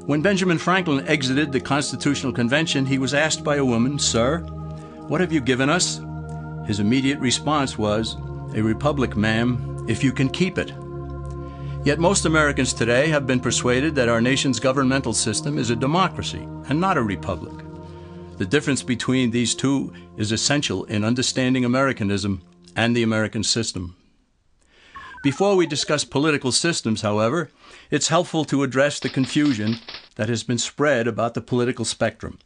When Benjamin Franklin exited the Constitutional Convention, he was asked by a woman, "Sir, what have you given us?" His immediate response was, "A republic, ma'am, if you can keep it." Yet most Americans today have been persuaded that our nation's governmental system is a democracy and not a republic. The difference between these two is essential in understanding Americanism and the American system. Before we discuss political systems, however, it's helpful to address the confusion that has been spread about the political spectrum.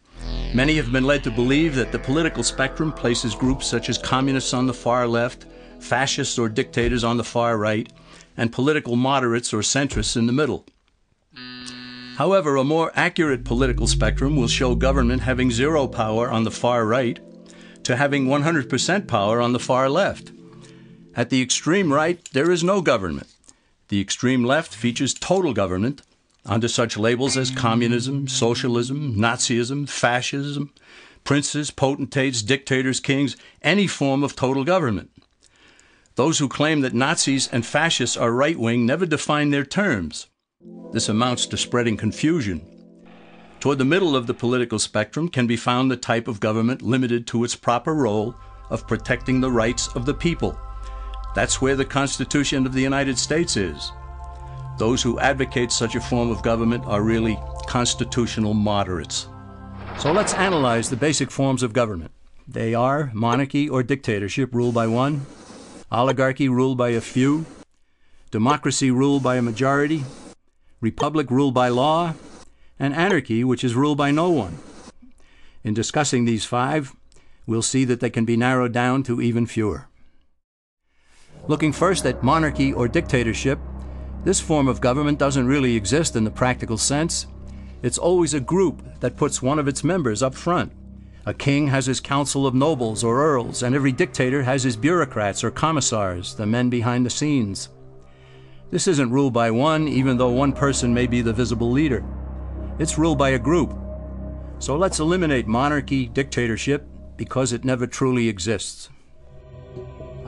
Many have been led to believe that the political spectrum places groups such as communists on the far left, fascists or dictators on the far right, and political moderates or centrists in the middle. However, a more accurate political spectrum will show government having zero power on the far right to having 100% power on the far left. At the extreme right, there is no government. The extreme left features total government under such labels as communism, socialism, Nazism, fascism, princes, potentates, dictators, kings, any form of total government. Those who claim that Nazis and fascists are right-wing never define their terms. This amounts to spreading confusion. Toward the middle of the political spectrum can be found the type of government limited to its proper role of protecting the rights of the people. That's where the Constitution of the United States is. Those who advocate such a form of government are really constitutional moderates. So let's analyze the basic forms of government. They are monarchy or dictatorship ruled by one, oligarchy ruled by a few, democracy ruled by a majority, republic ruled by law, and anarchy, which is ruled by no one. In discussing these five, we'll see that they can be narrowed down to even fewer. Looking first at monarchy or dictatorship, this form of government doesn't really exist in the practical sense. It's always a group that puts one of its members up front. A king has his council of nobles or earls, and every dictator has his bureaucrats or commissars, the men behind the scenes. This isn't ruled by one, even though one person may be the visible leader. It's ruled by a group. So let's eliminate monarchy, dictatorship, because it never truly exists.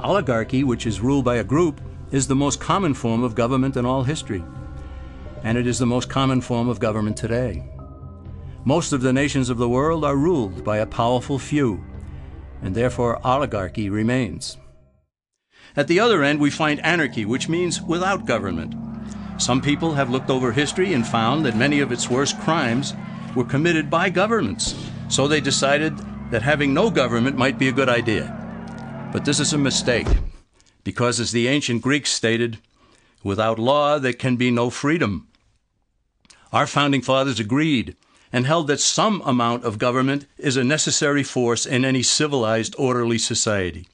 Oligarchy, which is ruled by a group, is the most common form of government in all history. And it is the most common form of government today. Most of the nations of the world are ruled by a powerful few, and therefore oligarchy remains. At the other end, we find anarchy, which means without government. Some people have looked over history and found that many of its worst crimes were committed by governments, so they decided that having no government might be a good idea. But this is a mistake, because as the ancient Greeks stated, without law there can be no freedom. Our founding fathers agreed and held that some amount of government is a necessary force in any civilized, orderly society.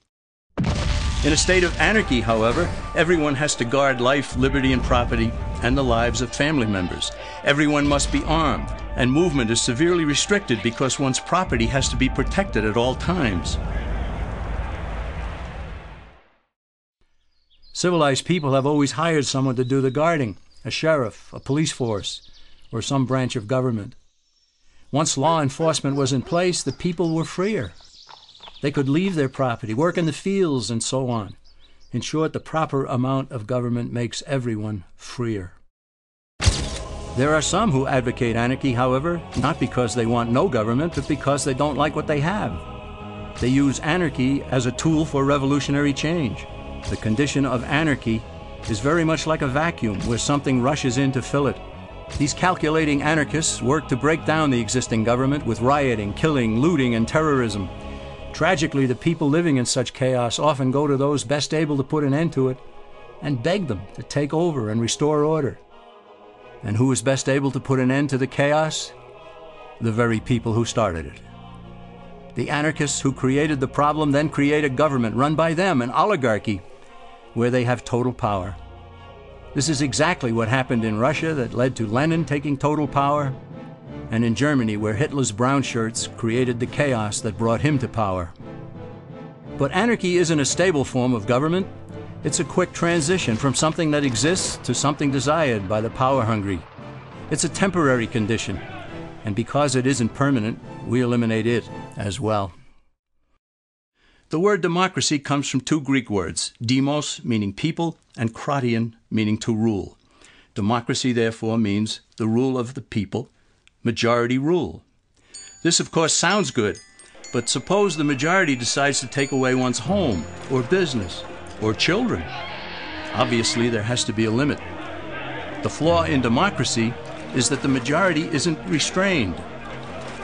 In a state of anarchy, however, everyone has to guard life, liberty, and property, and the lives of family members. Everyone must be armed, and movement is severely restricted because one's property has to be protected at all times. Civilized people have always hired someone to do the guarding, a sheriff, a police force, or some branch of government. Once law enforcement was in place, the people were freer. They could leave their property, work in the fields, and so on. In short, the proper amount of government makes everyone freer. There are some who advocate anarchy, however, not because they want no government, but because they don't like what they have. They use anarchy as a tool for revolutionary change. The condition of anarchy is very much like a vacuum where something rushes in to fill it. These calculating anarchists work to break down the existing government with rioting, killing, looting, and terrorism. Tragically, the people living in such chaos often go to those best able to put an end to it and beg them to take over and restore order. And who is best able to put an end to the chaos? The very people who started it. The anarchists who created the problem then create a government run by them, an oligarchy, where they have total power. This is exactly what happened in Russia that led to Lenin taking total power, and in Germany where Hitler's brown shirts created the chaos that brought him to power. But anarchy isn't a stable form of government. It's a quick transition from something that exists to something desired by the power-hungry. It's a temporary condition, and because it isn't permanent, we eliminate it as well. The word democracy comes from two Greek words, demos, meaning people, and kratein, meaning to rule. Democracy, therefore, means the rule of the people, majority rule. This, of course, sounds good, but suppose the majority decides to take away one's home, or business, or children. Obviously, there has to be a limit. The flaw in democracy is that the majority isn't restrained.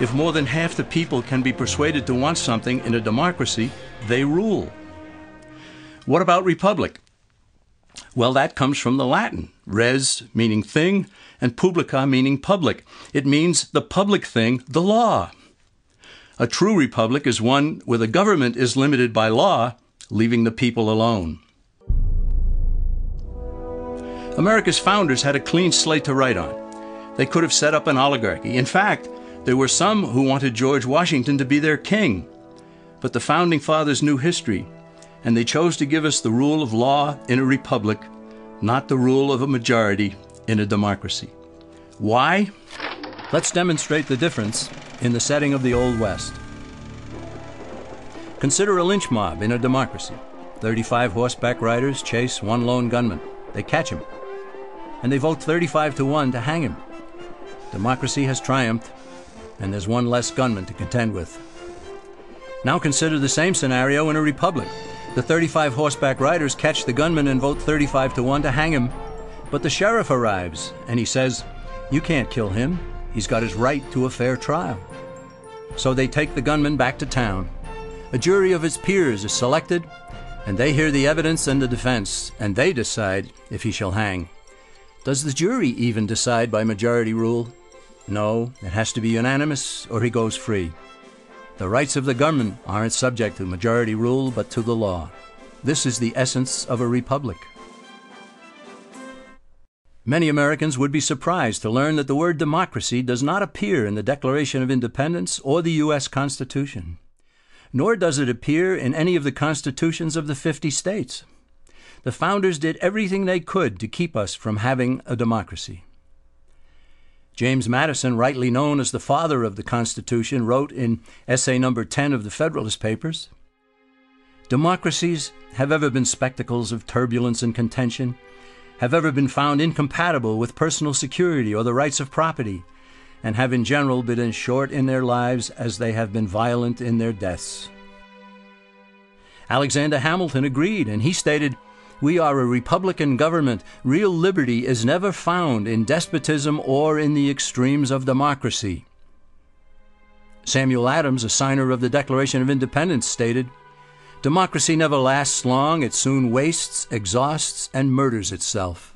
If more than half the people can be persuaded to want something in a democracy, they rule. What about republic? Well, that comes from the Latin, res meaning thing, and publica meaning public. It means the public thing, the law. A true republic is one where the government is limited by law, leaving the people alone. America's founders had a clean slate to write on. They could have set up an oligarchy. In fact, there were some who wanted George Washington to be their king. But the founding fathers knew history, and they chose to give us the rule of law in a republic, not the rule of a majority in a democracy. Why? Let's demonstrate the difference in the setting of the Old West. Consider a lynch mob in a democracy. 35 horseback riders chase one lone gunman. They catch him, and they vote 35-1 to hang him. Democracy has triumphed, and there's one less gunman to contend with. Now consider the same scenario in a republic. The 35 horseback riders catch the gunman and vote 35-1 to hang him. But the sheriff arrives, and he says, "You can't kill him. He's got his right to a fair trial." So they take the gunman back to town. A jury of his peers is selected, and they hear the evidence and the defense, and they decide if he shall hang. Does the jury even decide by majority rule? No, it has to be unanimous, or he goes free. The rights of the gunman aren't subject to majority rule, but to the law. This is the essence of a republic. Many Americans would be surprised to learn that the word democracy does not appear in the Declaration of Independence or the U.S. Constitution, nor does it appear in any of the constitutions of the 50 states. The founders did everything they could to keep us from having a democracy. James Madison, rightly known as the father of the Constitution, wrote in essay number 10 of the Federalist Papers, "Democracies have ever been spectacles of turbulence and contention, have ever been found incompatible with personal security or the rights of property, and have in general been as short in their lives as they have been violent in their deaths." Alexander Hamilton agreed, and he stated, "We are a republican government. Real liberty is never found in despotism or in the extremes of democracy." Samuel Adams, a signer of the Declaration of Independence, stated, "Democracy never lasts long. It soon wastes, exhausts, and murders itself."